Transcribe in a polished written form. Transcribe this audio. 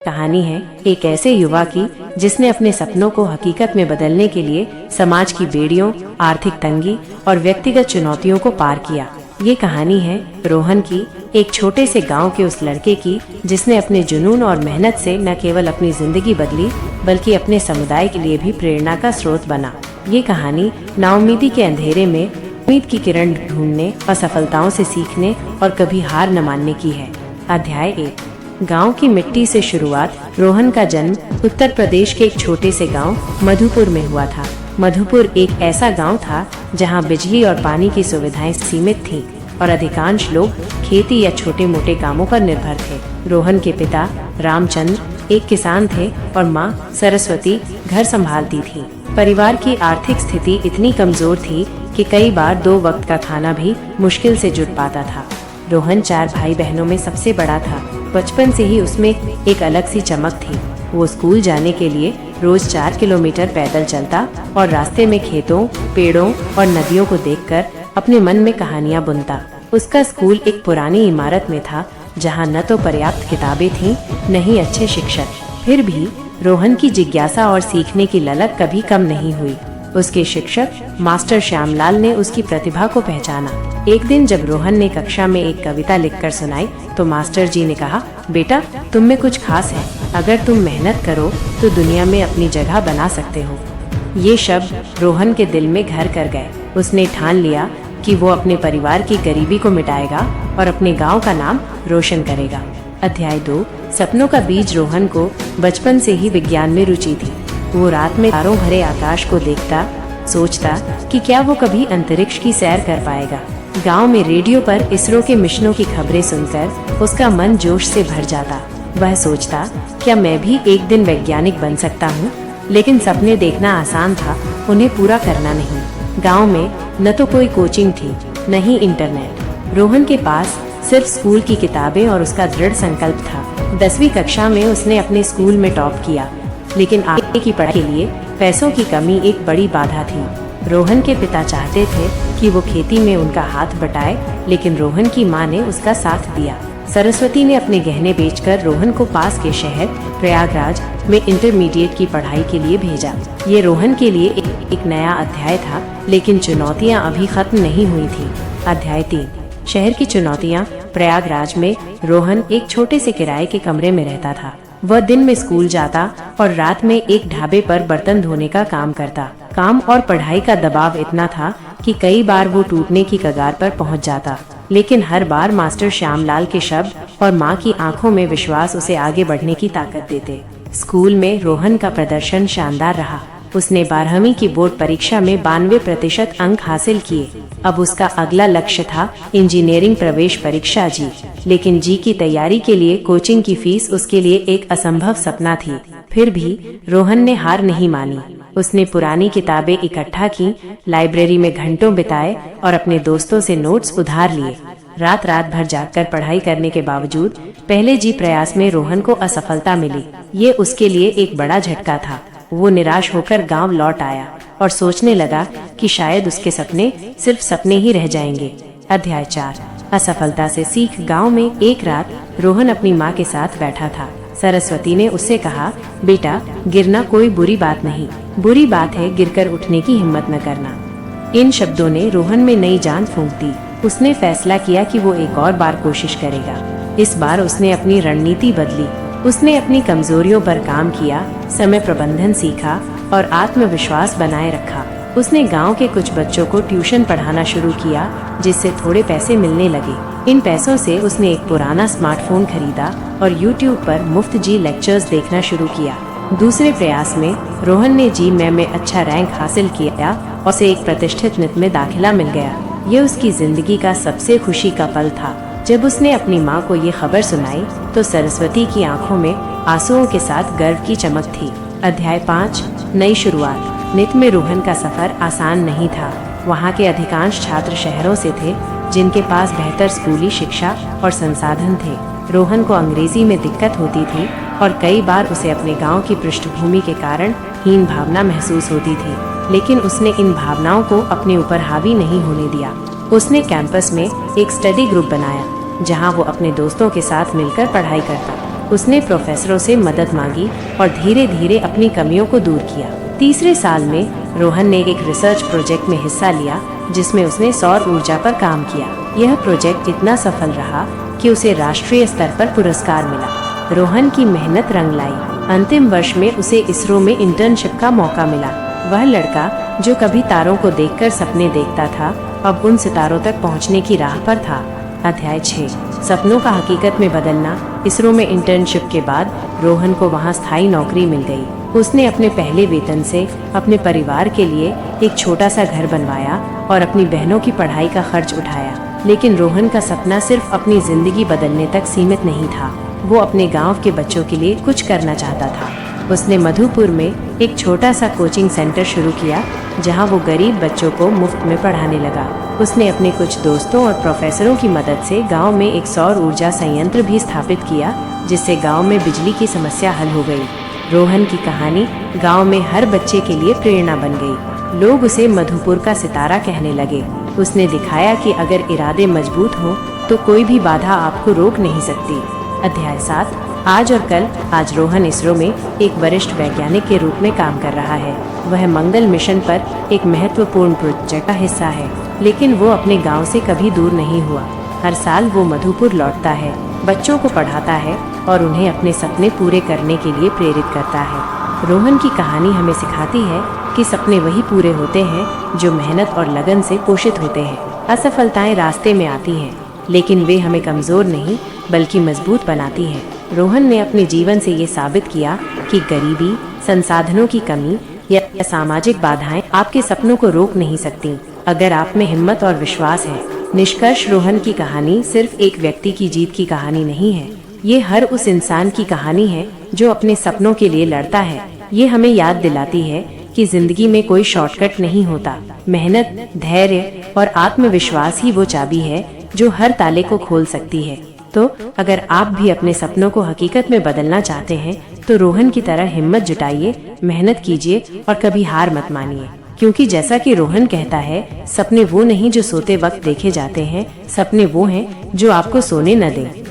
कहानी है एक ऐसे युवा की जिसने अपने सपनों को हकीकत में बदलने के लिए समाज की बेड़ियों, आर्थिक तंगी और व्यक्तिगत चुनौतियों को पार किया। ये कहानी है रोहन की, एक छोटे से गांव के उस लड़के की जिसने अपने जुनून और मेहनत से न केवल अपनी जिंदगी बदली बल्कि अपने समुदाय के लिए भी प्रेरणा का स्रोत बना। ये कहानी नाउम्मीदी के अंधेरे में उम्मीद की किरण ढूंढने, असफलताओं से सीखने और कभी हार न मानने की है। अध्याय 1। गांव की मिट्टी से शुरुआत। रोहन का जन्म उत्तर प्रदेश के एक छोटे से गांव मधुपुर में हुआ था। मधुपुर एक ऐसा गांव था जहां बिजली और पानी की सुविधाएं सीमित थीं और अधिकांश लोग खेती या छोटे मोटे कामों पर निर्भर थे। रोहन के पिता रामचंद्र एक किसान थे और मां सरस्वती घर संभालती थी। परिवार की आर्थिक स्थिति इतनी कमजोर थी कि कई बार 2 वक्त का खाना भी मुश्किल से जुट पाता था। रोहन 4 भाई बहनों में सबसे बड़ा था। बचपन से ही उसमें एक अलग सी चमक थी। वो स्कूल जाने के लिए रोज 4 किलोमीटर पैदल चलता और रास्ते में खेतों, पेड़ों और नदियों को देखकर अपने मन में कहानियां बुनता। उसका स्कूल एक पुरानी इमारत में था जहां न तो पर्याप्त किताबें थीं, न ही अच्छे शिक्षक। फिर भी रोहन की जिज्ञासा और सीखने की ललक कभी कम नहीं हुई। उसके शिक्षक मास्टर श्यामलाल ने उसकी प्रतिभा को पहचाना। एक दिन जब रोहन ने कक्षा में एक कविता लिखकर सुनाई तो मास्टर जी ने कहा, बेटा तुम में कुछ खास है, अगर तुम मेहनत करो तो दुनिया में अपनी जगह बना सकते हो। ये शब्द रोहन के दिल में घर कर गए। उसने ठान लिया कि वो अपने परिवार की गरीबी को मिटाएगा और अपने गाँव का नाम रोशन करेगा। अध्याय 2। सपनों का बीज। रोहन को बचपन से ही विज्ञान में रुचि थी। वो रात में तारों भरे आकाश को देखता, सोचता कि क्या वो कभी अंतरिक्ष की सैर कर पाएगा। गांव में रेडियो पर इसरो के मिशनों की खबरें सुनकर उसका मन जोश से भर जाता। वह सोचता, क्या मैं भी एक दिन वैज्ञानिक बन सकता हूँ। लेकिन सपने देखना आसान था, उन्हें पूरा करना नहीं। गांव में न तो कोई कोचिंग थी, न ही इंटरनेट। रोहन के पास सिर्फ स्कूल की किताबें और उसका दृढ़ संकल्प था। 10वीं कक्षा में उसने अपने स्कूल में टॉप किया, लेकिन आगे की पढ़ाई के लिए पैसों की कमी एक बड़ी बाधा थी। रोहन के पिता चाहते थे कि वो खेती में उनका हाथ बटाए, लेकिन रोहन की मां ने उसका साथ दिया। सरस्वती ने अपने गहने बेचकर रोहन को पास के शहर प्रयागराज में इंटरमीडिएट की पढ़ाई के लिए भेजा। ये रोहन के लिए एक नया अध्याय था, लेकिन चुनौतियां अभी खत्म नहीं हुई थी। अध्याय 3। शहर की चुनौतियां। प्रयागराज में रोहन एक छोटे से किराए के कमरे में रहता था। वह दिन में स्कूल जाता और रात में एक ढाबे पर बर्तन धोने का काम करता। काम और पढ़ाई का दबाव इतना था कि कई बार वो टूटने की कगार पर पहुंच जाता, लेकिन हर बार मास्टर श्यामलाल के शब्द और मां की आंखों में विश्वास उसे आगे बढ़ने की ताकत देते। स्कूल में रोहन का प्रदर्शन शानदार रहा। उसने 12वीं की बोर्ड परीक्षा में 92% अंक हासिल किए। अब उसका अगला लक्ष्य था इंजीनियरिंग प्रवेश परीक्षा जी, लेकिन जी की तैयारी के लिए कोचिंग की फीस उसके लिए एक असंभव सपना थी। फिर भी रोहन ने हार नहीं मानी। उसने पुरानी किताबें इकट्ठा की, लाइब्रेरी में घंटों बिताए और अपने दोस्तों से नोट्स उधार लिए। रात भर जागकर पढ़ाई करने के बावजूद पहले जी प्रयास में रोहन को असफलता मिली। ये उसके लिए एक बड़ा झटका था। वो निराश होकर गांव लौट आया और सोचने लगा कि शायद उसके सपने सिर्फ सपने ही रह जाएंगे। अध्याय 4। असफलता से सीख। गांव में एक रात रोहन अपनी मां के साथ बैठा था। सरस्वती ने उससे कहा, बेटा गिरना कोई बुरी बात नहीं, बुरी बात है गिरकर उठने की हिम्मत न करना। इन शब्दों ने रोहन में नई जान फूंक दी। उसने फैसला किया कि वो एक और बार कोशिश करेगा। इस बार उसने अपनी रणनीति बदली। उसने अपनी कमजोरियों पर काम किया, समय प्रबंधन सीखा और आत्मविश्वास बनाए रखा। उसने गांव के कुछ बच्चों को ट्यूशन पढ़ाना शुरू किया, जिससे थोड़े पैसे मिलने लगे। इन पैसों से उसने एक पुराना स्मार्टफोन खरीदा और YouTube पर मुफ्त जी लेक्चर्स देखना शुरू किया। दूसरे प्रयास में रोहन ने जी में अच्छा रैंक हासिल किया और उसे एक प्रतिष्ठित नित में दाखिला मिल गया। ये उसकी जिंदगी का सबसे खुशी का पल था। जब उसने अपनी मां को ये खबर सुनाई तो सरस्वती की आंखों में आंसुओं के साथ गर्व की चमक थी। अध्याय 5। नई शुरुआत। नित में रोहन का सफर आसान नहीं था। वहां के अधिकांश छात्र शहरों से थे, जिनके पास बेहतर स्कूली शिक्षा और संसाधन थे। रोहन को अंग्रेजी में दिक्कत होती थी और कई बार उसे अपने गांव की पृष्ठभूमि के कारण हीन भावना महसूस होती थी, लेकिन उसने इन भावनाओं को अपने ऊपर हावी नहीं होने दिया। उसने कैंपस में एक स्टडी ग्रुप बनाया, जहां वो अपने दोस्तों के साथ मिलकर पढ़ाई करता। उसने प्रोफेसरों से मदद मांगी और धीरे धीरे अपनी कमियों को दूर किया। तीसरे साल में रोहन ने एक रिसर्च प्रोजेक्ट में हिस्सा लिया जिसमें उसने सौर ऊर्जा पर काम किया। यह प्रोजेक्ट इतना सफल रहा कि उसे राष्ट्रीय स्तर पर पुरस्कार मिला। रोहन की मेहनत रंग लाई। अंतिम वर्ष में उसे इसरो में इंटर्नशिप का मौका मिला। वह लड़का जो कभी तारों को देखकर सपने देखता था, अब उन सितारों तक पहुंचने की राह पर था। अध्याय 6, सपनों का हकीकत में बदलना। इसरो में इंटर्नशिप के बाद रोहन को वहां स्थायी नौकरी मिल गई। उसने अपने पहले वेतन से अपने परिवार के लिए एक छोटा सा घर बनवाया और अपनी बहनों की पढ़ाई का खर्च उठाया। लेकिन रोहन का सपना सिर्फ अपनी जिंदगी बदलने तक सीमित नहीं था। वो अपने गांव के बच्चों के लिए कुछ करना चाहता था। उसने मधुपुर में एक छोटा सा कोचिंग सेंटर शुरू किया जहां वो गरीब बच्चों को मुफ्त में पढ़ाने लगा। उसने अपने कुछ दोस्तों और प्रोफेसरों की मदद से गांव में एक सौर ऊर्जा संयंत्र भी स्थापित किया जिससे गांव में बिजली की समस्या हल हो गई। रोहन की कहानी गांव में हर बच्चे के लिए प्रेरणा बन गई। लोग उसे मधुपुर का सितारा कहने लगे। उसने दिखाया कि अगर इरादे मजबूत हों तो कोई भी बाधा आपको रोक नहीं सकती। अध्याय 7, आज और कल। आज रोहन इसरो में एक वरिष्ठ वैज्ञानिक के रूप में काम कर रहा है। वह मंगल मिशन पर एक महत्वपूर्ण प्रोजेक्ट का हिस्सा है, लेकिन वो अपने गांव से कभी दूर नहीं हुआ। हर साल वो मधुपुर लौटता है, बच्चों को पढ़ाता है और उन्हें अपने सपने पूरे करने के लिए प्रेरित करता है। रोहन की कहानी हमें सिखाती है कि सपने वही पूरे होते हैं जो मेहनत और लगन से पोषित होते हैं। असफलताएं रास्ते में आती हैं, लेकिन वे हमें कमजोर नहीं बल्कि मजबूत बनाती हैं। रोहन ने अपने जीवन से ये साबित किया कि गरीबी, संसाधनों की कमी या सामाजिक बाधाएं आपके सपनों को रोक नहीं सकती, अगर आप में हिम्मत और विश्वास है। निष्कर्ष, रोहन की कहानी सिर्फ एक व्यक्ति की जीत की कहानी नहीं है, ये हर उस इंसान की कहानी है जो अपने सपनों के लिए लड़ता है। ये हमें याद दिलाती है कि जिंदगी में कोई शॉर्टकट नहीं होता। मेहनत, धैर्य और आत्मविश्वास ही वो चाबी है जो हर ताले को खोल सकती है। तो अगर आप भी अपने सपनों को हकीकत में बदलना चाहते हैं तो रोहन की तरह हिम्मत जुटाइए, मेहनत कीजिए और कभी हार मत मानिए। क्योंकि जैसा कि रोहन कहता है, सपने वो नहीं जो सोते वक्त देखे जाते हैं, सपने वो हैं जो आपको सोने न दें।